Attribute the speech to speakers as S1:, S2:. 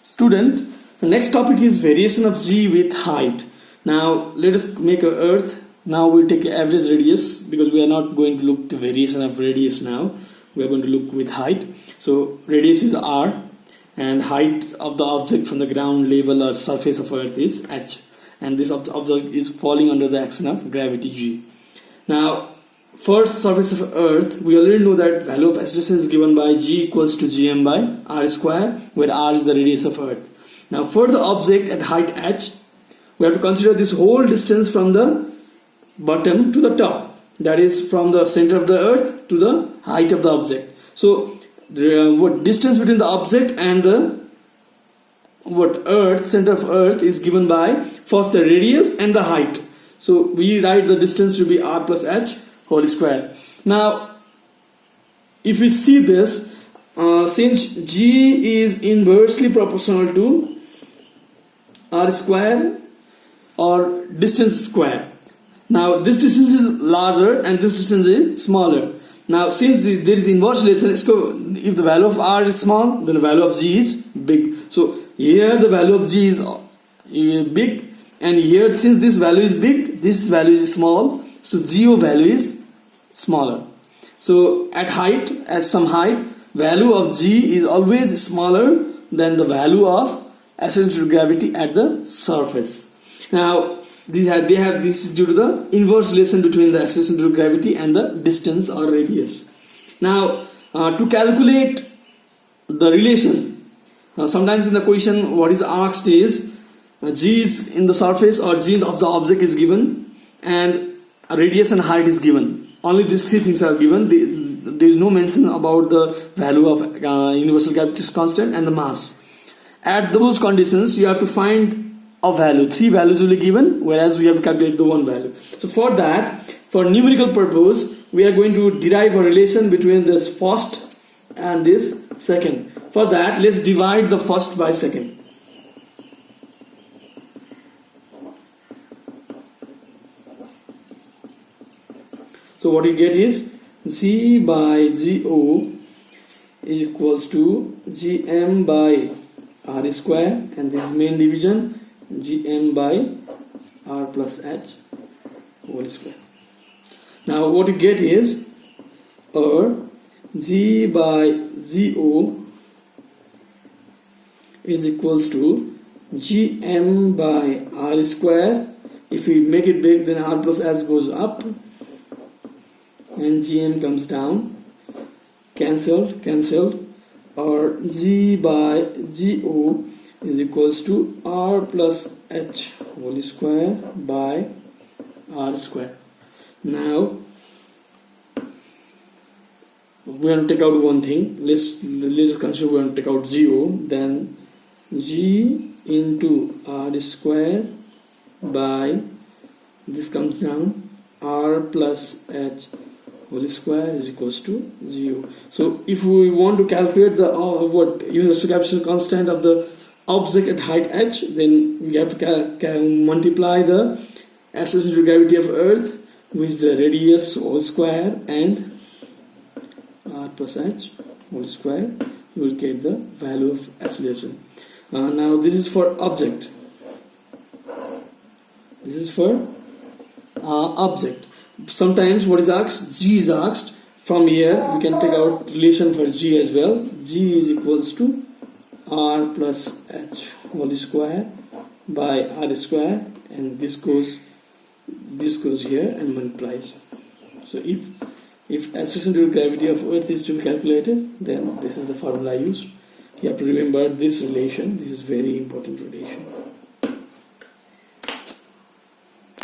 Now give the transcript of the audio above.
S1: Student, the next topic is variation of g with height. Now let us make a earth. Now we take average radius because we are not going to look the variation of radius now. We are going to look with height. So radius is r and height of the object from the ground level or surface of earth is h, and this object is falling under the action of gravity g. Now first, surface of earth, we already know that value of acceleration is given by g equals to gm by r square, where r is the radius of earth. Now for the object at height h, we have to consider this whole distance from the bottom to the top, that is from the center of the earth to the height of the object. So what distance between the object and the center of earth is given by first the radius and the height. So we write the distance to be r plus h whole square. Now if we see this, since g is inversely proportional to r square or distance square, now this distance is larger and this distance is smaller. Now since there is inverse relation, if the value of r is small, then the value of g is big. So here the value of g is big, and here since this value is big, this value is small, so GO value is smaller. So at some height, value of g is always smaller than the value of acceleration to gravity at the surface. Now this is due to the inverse relation between the acceleration to gravity and the distance or radius. Now to calculate the relation, sometimes in the question what is asked is g is in the surface or g of the object is given and radius and height is given. Only these three things are given. There is no mention about the value of universal gravity constant and the mass. At those conditions, you have to find a value. Three values will be given, whereas we have to calculate the one value. So for that, for numerical purpose, we are going to derive a relation between this first and this second. For that, let's divide the first by second. So what you get is g by go is equals to gm by r square, and this is main division, gm by r plus h whole square. Now what you get is g by go is equals to gm by r square. If we make it big, then r plus h goes up and gm comes down, cancelled, or g by go is equals to r plus h whole square by r square. Now we are going to take out one thing. Let's consider we are going to take out go, then g into r square by, this comes down, r plus h whole square is equals to 0. So if we want to calculate the universal gravitational constant of the object at height h, then we have to multiply the acceleration to gravity of earth with the radius whole square and r plus h whole square. You will get the value of acceleration. Now this is for object. This is for object. Sometimes what is asked, g is asked. From here we can take out relation for g as well. G is equals to r plus h whole square by r square, and this goes here and multiplies. So if acceleration to gravity of earth is to be calculated, then this is the formula used. You have to remember this relation. This is very important relation.